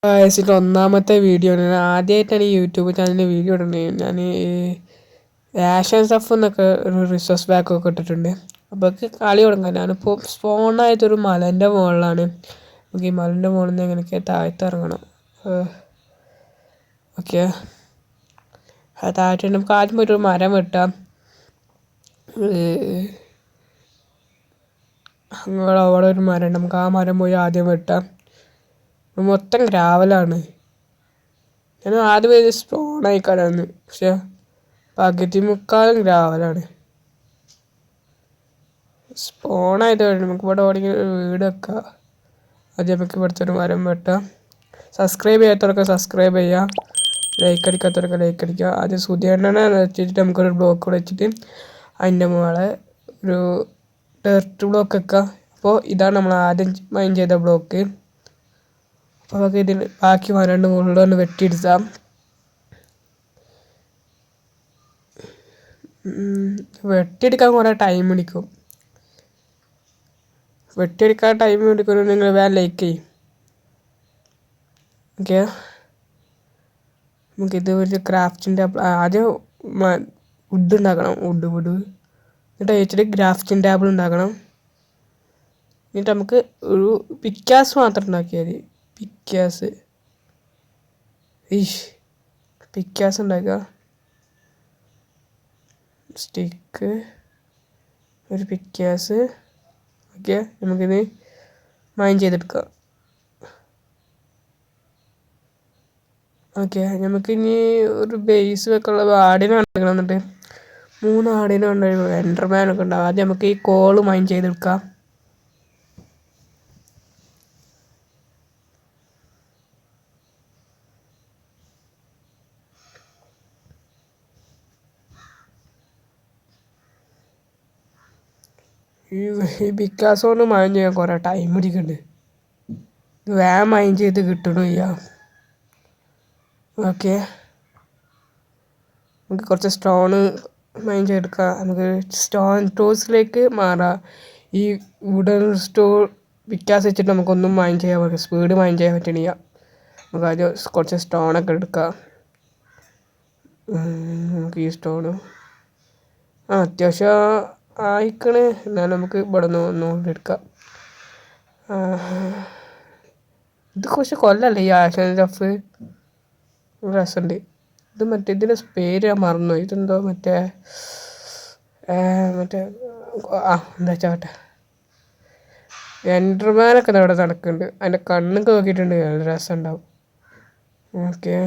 വയസ്സിൻ്റെ ഒന്നാമത്തെ വീഡിയോ ആണ്. ഞാൻ ആദ്യമായിട്ടാണ് ഈ യൂട്യൂബ് ചാനലിൽ വീഡിയോ ഇടുന്നത്. ഞാൻ ആഷൻ സഫ് എന്നൊക്കെ ഒരു റിസോഴ്സ് ബാക്കൊക്കെ ഇട്ടിട്ടുണ്ട്. അപ്പോൾ കളി തുടങ്ങാം. ഞാനിപ്പോൾ സ്പോണായതൊരു മലേൻ്റെ മുകളിലാണ്. നമുക്ക് ഈ മലേൻ്റെ മുകളിൽ നിന്ന് എങ്ങനെയൊക്കെ താഴത്ത് ഇറങ്ങണം. ഓക്കെ, താഴത്ത് നമുക്ക് ആദ്യം പോയിട്ട് ഒരു മരം വെട്ടാം. അവിടെ ഒരു മരം ഉണ്ട്, നമുക്ക് ആ മരം പോയി ആദ്യം വെട്ടാം. മൊത്തം ഗ്രാവലാണ്. ഞാൻ ആദ്യം സ്പോണായി കളയാന്ന്, പക്ഷെ പകുതി മുക്കാലും ഗ്രാവലാണ്. സ്പോണായത് നമുക്ക് ഇവിടെ എവിടെയെങ്കിലും വീട് വെക്കാം. ആദ്യം നമുക്ക് ഇവിടുത്തെ ഒരു മരം വെട്ടാം. സബ്സ്ക്രൈബ് ചെയ്യാത്തവരൊക്കെ സബ്സ്ക്രൈബ് ചെയ്യുക, ലൈക്ക് അടിക്കാത്തവരൊക്കെ ലൈക്ക് അടിക്കുക. ആദ്യം സുധിയണ്ണനെ വെച്ചിട്ട് നമുക്കൊരു ബ്ലോക്ക് കൂടെ വെച്ചിട്ട് അതിൻ്റെ മുകളെ ഒരു ടെർട്ട് ബ്ലോക്ക് വെക്കുക. അപ്പോൾ ഇതാണ് നമ്മൾ ആദ്യം മൈൻ ചെയ്ത ബ്ലോക്ക്. അപ്പോൾ നമുക്ക് ഇതിന് ബാക്കി മരം മുകളിലൊന്ന് വെട്ടിയെടുക്കാം. വെട്ടിയെടുക്കാൻ കുറേ ടൈം പിടിക്കും. വെട്ടിയെടുക്കാൻ ടൈം പിടിക്കുന്നത് നിങ്ങൾ വേറെ ലൈക്ക് ചെയ്യും. ഓക്കെ, നമുക്കിത് ഒരു ക്രാഫ്റ്റിൻ്റെ ആദ്യം വുഡ് ഉണ്ടാക്കണം. വുഡ് എന്നിട്ട് വെച്ചിട്ട് ഗ്രാഫ്റ്റിംഗ് ടേബിൾ ഉണ്ടാക്കണം. എന്നിട്ട് നമുക്ക് ഒരു പിക്കാസ് മാത്രം ഉണ്ടാക്കിയാൽ മതി. പിക്കാസ് ഉണ്ടാക്കുക. സ്റ്റിക്ക്, ഒരു പിക്കാസ്. ഓക്കെ, നമുക്കിത് മൈൻ ചെയ്തെടുക്കാം. ഓക്കെ, നമുക്കിനി ഒരു ബേസ് വെക്കാനുള്ള ആടിനെ ഉണ്ടാക്കണം. എന്നിട്ട് 3 ആടിനെ ഉണ്ടായിരുന്നു. എൻഡർമാനൊക്കെ ഉണ്ടാവും. ആദ്യം നമുക്ക് ഈ കോള് മൈൻ ചെയ്തെടുക്കാം. ഈ പിക്കാസ് കൊണ്ട് മൈൻ ചെയ്യാൻ കുറേ ടൈം പിടിക്കുന്നുണ്ട്. ഇത് വേഗം മൈൻ ചെയ്ത് കിട്ടണില്ല. ഓക്കെ, നമുക്ക് കുറച്ച് സ്റ്റോണ് മൈൻ ചെയ്തെടുക്കാം. നമുക്ക് സ്റ്റോൺ ടൂൾസിലേക്ക് മാറാം. ഈ വുഡൻ പിക്കാസ് വെച്ചിട്ട് നമുക്കൊന്നും മൈൻ ചെയ്യാൻ പറ്റും, സ്പീഡ് മൈൻ ചെയ്യാൻ പറ്റണില്ല. നമുക്ക് ആദ്യം കുറച്ച് സ്റ്റോണൊക്കെ എടുക്കാം. നമുക്ക് ഈ സ്റ്റോണ് അത്യാവശ്യം ആയിക്കണ്. എന്നാലും നമുക്ക് ഇവിടെ നിന്ന് ഒന്നുകൂടി എടുക്കാം. ഇത് കുറച്ച് കൊല്ലല്ലേ ഈ ആഷൻ സഫ്, രസമുണ്ട്. ഇത് മറ്റേ ഇതിൻ്റെ പേര് ഞാൻ മറന്നു. ഇതെന്തോ മറ്റേ എന്താ ചാട്ടെ എൻഡർമാനൊക്കെ അവിടെ നടക്കുന്നുണ്ട്. അതിൻ്റെ കണ്ണൊക്കെ നോക്കിയിട്ടുണ്ട്, നല്ല രസം ഉണ്ടാവും. ഓക്കെ,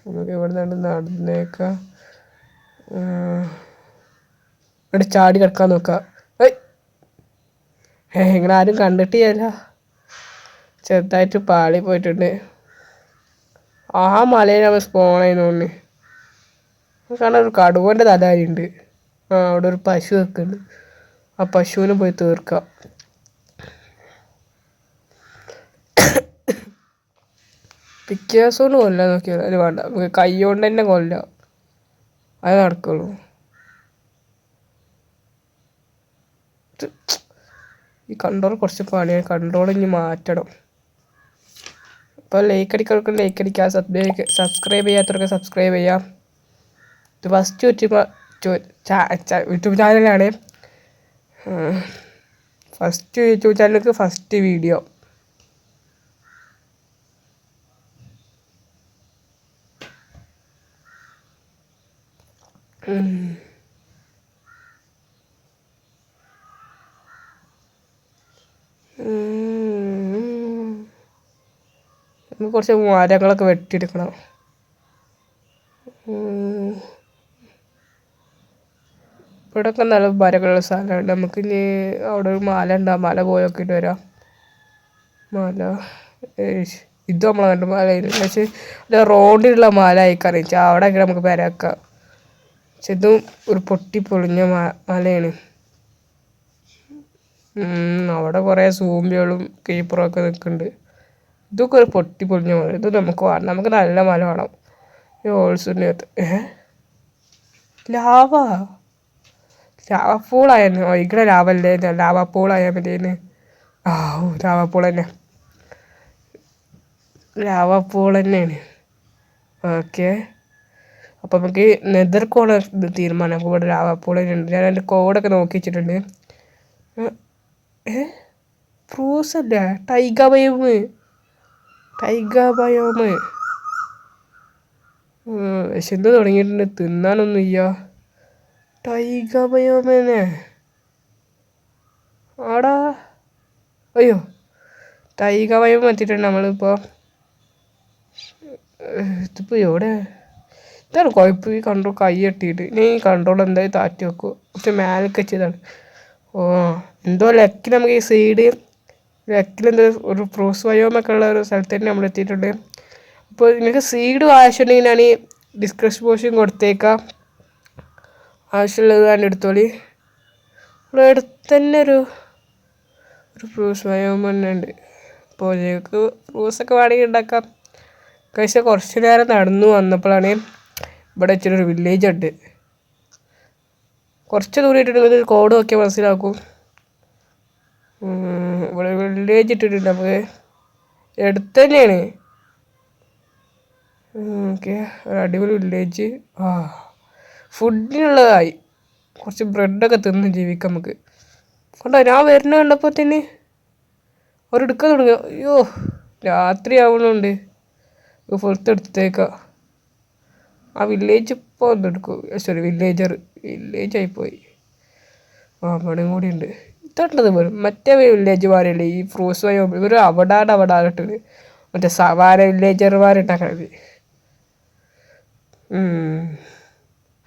നമുക്ക് ഇവിടെ നിന്ന് നടന്നേക്കാം. ഇവിടെ ചാടി കിടക്കാൻ നോക്കാം. ഇങ്ങനെ ആരും കണ്ടിട്ടില്ല. ചെറുതായിട്ട് പാളി പോയിട്ടുണ്ട്. ആ മലയിൽ നമ്മൾ സ്പോൺ ചെയ്യുന്നോണ്ട് കാരണം ഒരു കടുവൻ്റെ തലാരിയുണ്ട്. അവിടെ ഒരു പശു വെക്കുന്നുണ്ട്. ആ പശുവിനെ പോയി തീർക്കാം. പിക്കാസോണ്ട് കൊല്ലാൻ നോക്കിയാൽ അത് വേണ്ട, നമുക്ക് കൈ കൊണ്ട് തന്നെ കൊല്ലാം. അത് നടക്കുള്ളൂ. ഈ കൺട്രോൾ കുറച്ച് പണിയാണ്. കൺട്രോൾ ഇനി മാറ്റണം. അപ്പോൾ ലൈക്ക് അടിക്കാർക്ക് ലൈക്ക് അടിക്കുക, സബ്സ്ക്രൈബ് ചെയ്യാത്തവർക്ക് സബ്സ്ക്രൈബ് ചെയ്യാം. ഇത് ഫസ്റ്റ് യൂട്യൂബ് ചാനലാണ്. ഫസ്റ്റ് യൂട്യൂബ് ചാനലിലേക്ക് ഫസ്റ്റ് വീഡിയോ. നമുക്ക് കുറച്ച് മരങ്ങളൊക്കെ വെട്ടിയെടുക്കണം. ഇവിടെയൊക്കെ നല്ല മരങ്ങളുള്ള സ്ഥലമാണ്. നമുക്കിനി അവിടെ ഒരു മല ഉണ്ട്, ആ മല പോയി നോക്കിയിട്ട് വരാം. മല ഇത് നമ്മളെ കണ്ട് മലയായിരുന്നു, പക്ഷേ റോഡിലുള്ള മല ആയിക്കറിയിച്ച അവിടെയൊക്കെ നമുക്ക് വരാക്കാം. പക്ഷെ ഇതും ഒരു പൊട്ടിപ്പൊളിഞ്ഞ മലയാണ്. അവിടെ കുറേ സൂമ്പികളും കീപ്പറും ഒക്കെ നിൽക്കുന്നുണ്ട്. ഇതൊക്കെ ഒരു പൊട്ടിപ്പൊളിഞ്ഞ മല. ഇത് നമുക്ക് വേണം, നമുക്ക് നല്ല മല വേണം. ഈ ഹോൾസിൻ്റെ അകത്ത് ലാവ പൂളായിരുന്നു. ഇവിടെ ലാവല്ലേ, ലാവ പൂളായാൽ മതിയെന്ന്. ലാവ പൂൾ തന്നെ. ലാവാപ്പൂൾ തന്നെയാണ്. ഓക്കെ, അപ്പോൾ നമുക്ക് നെതർ കോഡ് തീരുമാനം. നമുക്ക് ഇവിടെ ലാവാപ്പൂൾ ഉണ്ട്. ഞാൻ അതിൻ്റെ കോഡൊക്കെ നോക്കി വെച്ചിട്ടുണ്ട്. ഫ്രൂസ് അല്ല, ടൈഗ ബയോമ്. വിശന്ന് തുടങ്ങിയിട്ടുണ്ട്, തിന്നാനൊന്നും ഇല്ല. ടൈഗ ബയോമേനെ ആടാ. അയ്യോ, ടൈഗ ബയോമ് എത്തിയിട്ടുണ്ട് നമ്മളിപ്പോൾ. ഇതിപ്പോൾ എവിടെ? ഇതാണ് കുഴപ്പം. ഈ കൺട്രോൾ കൈ കെട്ടിയിട്ട് ഇനി ഈ കൺട്രോൾ എന്തായാലും താറ്റി വെക്കും. പക്ഷെ മേലേക്ക് വെച്ചതാണ്. ഓ, എന്തോ ലക്കിൽ നമുക്ക് ഈ സൈഡ് ലക്കിലെന്തോ ഒരു ഫ്രൂസ് ബയോമൊക്കെ ഉള്ള ഒരു സ്ഥലത്ത് തന്നെ നമ്മൾ എത്തിയിട്ടുണ്ട്. അപ്പോൾ നിങ്ങൾക്ക് സീഡ് ആവശ്യമുണ്ടെങ്കിൽ ഞാൻ ഈ ഡിസ്ക്രിപ്ഷൻ ബോക്സിൽ കൊടുത്തേക്കാം. ആവശ്യമുള്ളത് ഞാൻ എടുത്തോളി. ഇവിടെ അടുത്ത് തന്നെ ഒരു ഫ്രൂസ് ബയോമ തന്നെ ഉണ്ട്. അപ്പോൾ നിങ്ങൾക്ക് ഫ്രൂട്ട്സൊക്കെ വേണമെങ്കിൽ ഉണ്ടാക്കാം. പക്ഷേ കുറച്ച് നേരം നടന്നു വന്നപ്പോഴാണ് ഇവിടെ വെച്ചൊരു വില്ലേജ് ഉണ്ട്. കുറച്ച് ദൂരം ഇട്ടിട്ടുണ്ടെങ്കിൽ കോഡ് നോക്കിയാൽ മനസ്സിലാക്കും. ഇവിടെ വില്ലേജ് ഇട്ടിട്ടുണ്ട് നമുക്ക്. അടുത്ത് തന്നെയാണ്. ഓക്കെ, ഒരു അടിപൊളി വില്ലേജ്. ഫുഡിനുള്ളതായി. കുറച്ച് ബ്രെഡൊക്കെ തിന്ന് ജീവിക്കാം നമുക്ക്. കണ്ടോ, ഞാൻ വരുന്ന കണ്ടപ്പോൾ തന്നെ അവരെടുക്കാൻ തുടങ്ങി. അയ്യോ, രാത്രി ആവണുണ്ട്. പുറത്തെടുത്തേക്കാം. ആ വില്ലേജ് ഇപ്പോൾ ഒന്ന് എടുക്കും. സോറി, വില്ലേജായിപ്പോയി. അവിടെയും കൂടി ഉണ്ട്. ഇതുണ്ടത് പോലും മറ്റേ വില്ലേജ് മാറിയല്ലേ ഈ ഫ്രൂട്ട്സ് വഴി. ഇവർ അവിടെ ഇട്ടത് മറ്റേ സവാര വില്ലേജർമാരുണ്ടാക്കണത്.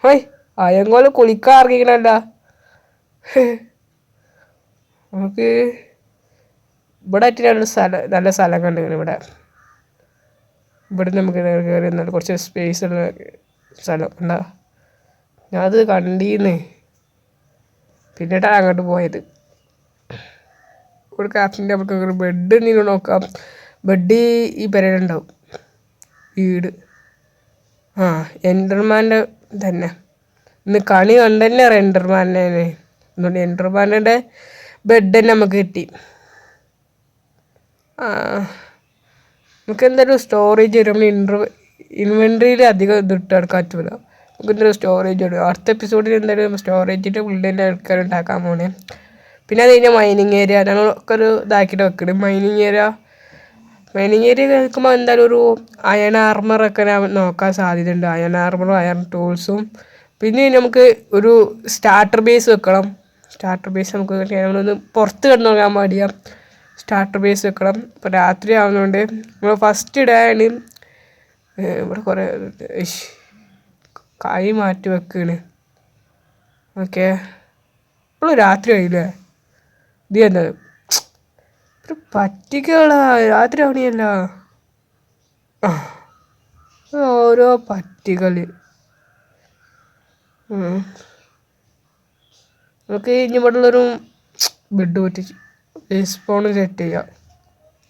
ഹോയ്, അയങ്കോല് കുളിക്കാൻ ഇറങ്ങിക്കണല്ല. നമുക്ക് ഇവിടെ ആയിട്ട് നല്ല സ്ഥലം കണ്ടിങ്ങനെ. ഇവിടെ നമുക്ക് കയറി എന്നാൽ കുറച്ച് സ്പേസ് ഉള്ള സ്ഥലം ഉണ്ടാ. ഞാൻ അത് കണ്ടീന്ന്, പിന്നീട്ടാണ് അങ്ങോട്ട് പോയത്. ഇവിടെ ക്രാഫ്റ്റിൻ്റെ നമുക്ക് ബെഡ് നിങ്ങൾ നോക്കാം. ബെഡ് ഈ പെരയിലുണ്ടാവും. വീട് എൻഡർമാൻ്റെ തന്നെ ഇന്ന് കണി കണ്ടന്നെ എൻഡർമാനെ. അതുകൊണ്ട് എൻഡർമാൻ്റെ ബെഡ് തന്നെ നമുക്ക് കിട്ടി. നമുക്ക് എന്തായാലും സ്റ്റോറേജ് വരും. നമ്മൾ ഇൻവെൻട്രിയിൽ അധികം ഇതിട്ട് എടുക്കാൻ പറ്റില്ല. നമുക്ക് എന്തായാലും സ്റ്റോറേജ് വരും. അടുത്ത എപ്പിസോഡിൽ എന്തായാലും സ്റ്റോറേജിൻ്റെ ഉള്ളിൽ ഉണ്ടാക്കാൻ പോണേ. പിന്നെ അത് കഴിഞ്ഞാൽ മൈനിങ് ഏരിയ ഞങ്ങളൊക്കെ ഒരു ഇതാക്കിയിട്ട് വെക്കണം. മൈനിങ് ഏരിയ കേൾക്കുമ്പോൾ എന്തായാലും ഒരു അയൺ ആർമറൊക്കെ നോക്കാൻ സാധ്യതയുണ്ട്. അയൺ ആർമറും അയൺ ടൂൾസും. പിന്നെ നമുക്ക് ഒരു സ്റ്റാർട്ടർ ബേസ് വെക്കണം. സ്റ്റാർട്ടർ ബേസ് നമുക്ക് നമ്മളൊന്ന് പുറത്ത് കിടന്നു നോക്കാൻ പാടില്ല. സ്റ്റാർട്ടർ ബേസ് വെക്കണം. ഇപ്പോൾ രാത്രി ആവുന്നതുകൊണ്ട് നമ്മൾ ഫസ്റ്റ് ഡേയാണ്. ഇവിടെ കുറേ കൈ മാറ്റി വെക്കാണ്. ഓക്കെ, ഇപ്പോൾ രാത്രി ആയില്ലേ? ഇത് എന്താ ഒരു പറ്റിക്കുള്ള രാത്രി ആവണിയല്ല. ഓരോ പറ്റികൾ. നമുക്ക് ഇനി ഇവിടെയുള്ളൊരു ബെഡ് പറ്റിച്ച് സ്പോണ് സെറ്റ് ചെയ്യാം.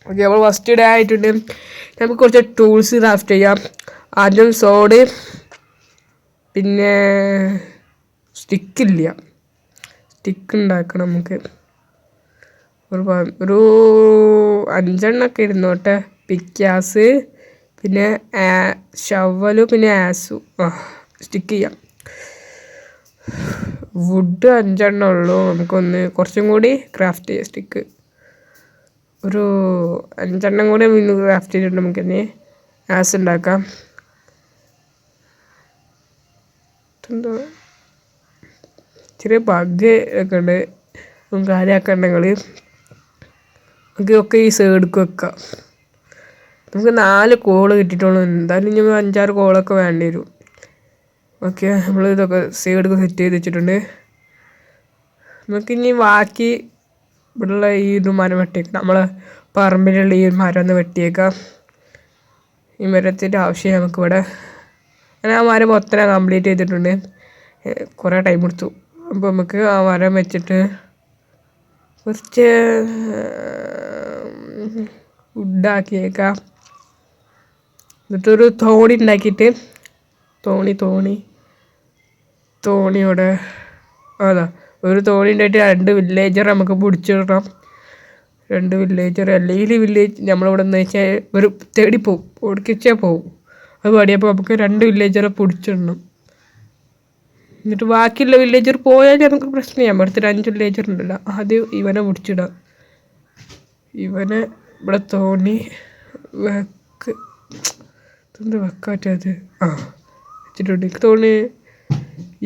ഓക്കെ, നമ്മൾ ഫസ്റ്റ് ഡേ ആയിട്ടുണ്ട്. നമുക്ക് കുറച്ച് ടൂൾസ് ക്രാഫ്റ്റ് ചെയ്യാം. ആദ്യം സോഡ്, പിന്നെ സ്റ്റിക്ക് ഉണ്ടാക്കണം നമുക്ക്. ഒരു 5 ഇരുന്നോട്ടെ. പിക്കാസ്, പിന്നെ ഷവലും, പിന്നെ ആസും. സ്റ്റിക്ക് ചെയ്യാം. വുഡ് 5 ഉള്ളൂ. നമുക്കൊന്ന് കുറച്ചും കൂടി ക്രാഫ്റ്റ് ചെയ്യാം. സ്റ്റിക്ക് ഒരു 5 കൂടി ക്രാഫ്റ്റ് ചെയ്തിട്ട് നമുക്കിനി ആസ് ഉണ്ടാക്കാം. എന്തോ ചെറിയ ബഗ് ഒക്കെ ഉണ്ട്. കാര്യമൊക്കെ ഉണ്ടെങ്കിൽ നമുക്ക് ഈ സൈഡിലേക്ക് വെക്കാം. നമുക്ക് 4 കോള് കിട്ടിയിട്ടുള്ളൂ. എന്തായാലും ഇനി 5-6 കോളൊക്കെ വേണ്ടി വരും. ഓക്കെ, നമ്മൾ ഇതൊക്കെ സൈഡിലേക്ക് സെറ്റ് ചെയ്ത് വെച്ചിട്ടുണ്ട്. നമുക്കിനി ബാക്കി ഇവിടെയുള്ള ഈ മരം വെട്ടിയേക്കാം. നമ്മളെ പറമ്പിലുള്ള ഈ മരം ഒന്ന് വെട്ടിയേക്കാം. ഈ മരത്തിൻ്റെ ആവശ്യം നമുക്കിവിടെ. ഞാൻ ആ മരം മൊത്തം കംപ്ലീറ്റ് ചെയ്തിട്ടുണ്ട്. കുറേ ടൈം എടുത്തു. അപ്പോൾ നമുക്ക് ആ മരം വെച്ചിട്ട് കുറച്ച് വുഡാക്കിയേക്കാം. എന്നിട്ടൊരു തോണി ഉണ്ടാക്കിയിട്ട് തോണിയോടെ അതാ ഒരു തോണി ഉണ്ടായിട്ട് 2 വില്ലേജർ നമുക്ക് പിടിച്ചിടണം. 2 വില്ലേജർ അല്ലെങ്കിൽ വില്ലേജ് നമ്മളിവിടെ നിന്ന് വെച്ചാൽ ഒരു തേടി പോവും, ഓടിക്കിച്ചാൽ പോവും. അത് പാടിയപ്പോൾ നമുക്ക് 2 വില്ലേജറെ പിടിച്ചിടണം. എന്നിട്ട് ബാക്കിയുള്ള വില്ലേജർ പോയാൽ നമുക്ക് പ്രശ്നം ചെയ്യാൻ അടുത്തൊരു 5 വില്ലേജർ ഉണ്ടല്ലോ, ആദ്യം ഇവനെ പിടിച്ചിടാം. ഇവനെ ഇവിടെ തോണി വെക്ക് എന്ത് വെക്കാറ്റത് വെച്ചിട്ടുണ്ട്. എനിക്ക് തോന്നി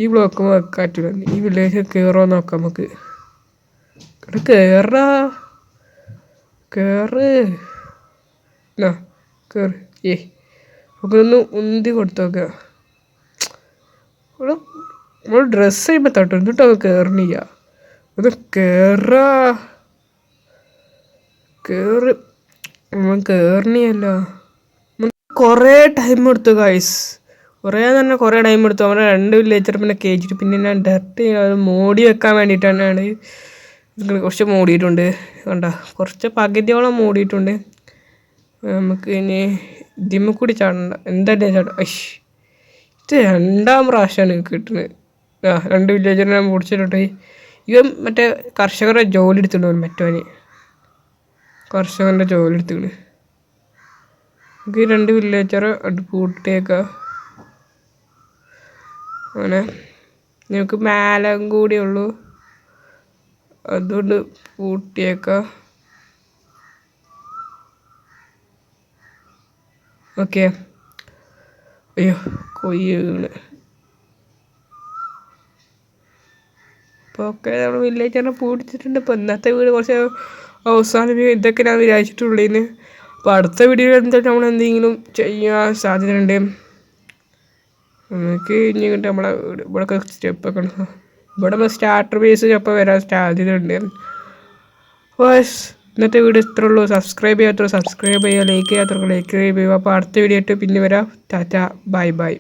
ഈ ബ്ലോക്ക് വെക്കാറ്റില്ല. ഈ വില്ലേജ് കയറുമോ നോക്കാം നമുക്ക്. ഇവിടെ കയറ് കയറ് നമുക്കൊന്ന് ഉന്തി കൊടുത്തോക്കാം. ഇവിടെ നമ്മൾ ഡ്രസ്സ് ചെയ്യുമ്പോൾ തട്ടു എന്നിട്ട് അത് കയറണില്ല. ഒന്ന് കയറാ കയറി നമ്മൾ കയറണിയല്ലോ. കുറേ ടൈം എടുത്തു ഗൈസ്, കുറേ ടൈം എടുത്തു. അവരെ 2 വില്ലേജർ പിന്നെ കേജിട്ട് പിന്നെ ഞാൻ ഡയറക്റ്റ് മോടി വെക്കാൻ വേണ്ടിയിട്ടാണ്. കുറച്ച് മൂടിയിട്ടുണ്ട് കണ്ട, കുറച്ച് പകുതിയോളം മൂടിയിട്ടുണ്ട്. നമുക്ക് ഇനി ഇതിമ്മ കൂടി ചാടണ്ട, എന്തായാലും ചാടാം. ഇത് 2ാം പ്രാവശ്യമാണ് കിട്ടുന്നത്. 2 വില്ലേജറിനെ ഞാൻ പിടിച്ചിട്ടുണ്ട്. ഇവൻ മറ്റേ കർഷകരുടെ ജോലി എടുത്തിട്ടുണ്ട്. മറ്റവന് കർഷകൻ്റെ ജോലി എടുത്തിട്ടുണ്ട്. നമുക്ക് ഈ 2 വില്ലേജറെ പൂട്ടിയേക്കാം. അങ്ങനെ നമുക്ക് മേലം കൂടി ഉള്ളൂ, അതുകൊണ്ട് പൂട്ടിയേക്കാം. ഓക്കെ. അയ്യോ കൊയ്യ് വീണ്. അപ്പോൾ ഓക്കെ, നമ്മൾ വില്ലേജറിനെ പൂട്ടിച്ചിട്ടുണ്ട്. ഇപ്പോൾ ഇന്നത്തെ വീട് കുറച്ച് അവസാനം ഇതൊക്കെ ഞാൻ വിചാരിച്ചിട്ടുള്ളതിന്. അപ്പോൾ അടുത്ത വീഡിയോയിൽ എന്തായാലും നമ്മൾ എന്തെങ്കിലും ചെയ്യാൻ സാധ്യതയുണ്ട്. നമുക്ക് ഇനി കിട്ടും നമ്മളെ ഇവിടെയൊക്കെ സ്റ്റെപ്പൊക്കെ ഉണ്ട്. ഇവിടെ നമ്മൾ സ്റ്റാർട്ടർ ബേസ് ചിലപ്പോൾ വരാൻ സാധ്യതയുണ്ട്. ഇന്നത്തെ വീഡിയോ ഇത്രേ ഉള്ളൂ. സബ്സ്ക്രൈബ് ചെയ്യാത്തവർ സബ്സ്ക്രൈബ് ചെയ്യുക, ലൈക്ക് ചെയ്യാത്തവർക്ക് ലൈക്ക് ചെയ്യുക. അപ്പോൾ അടുത്ത വീഡിയോ ആയിട്ട് പിന്നെ വരാം. Tata, bye bye.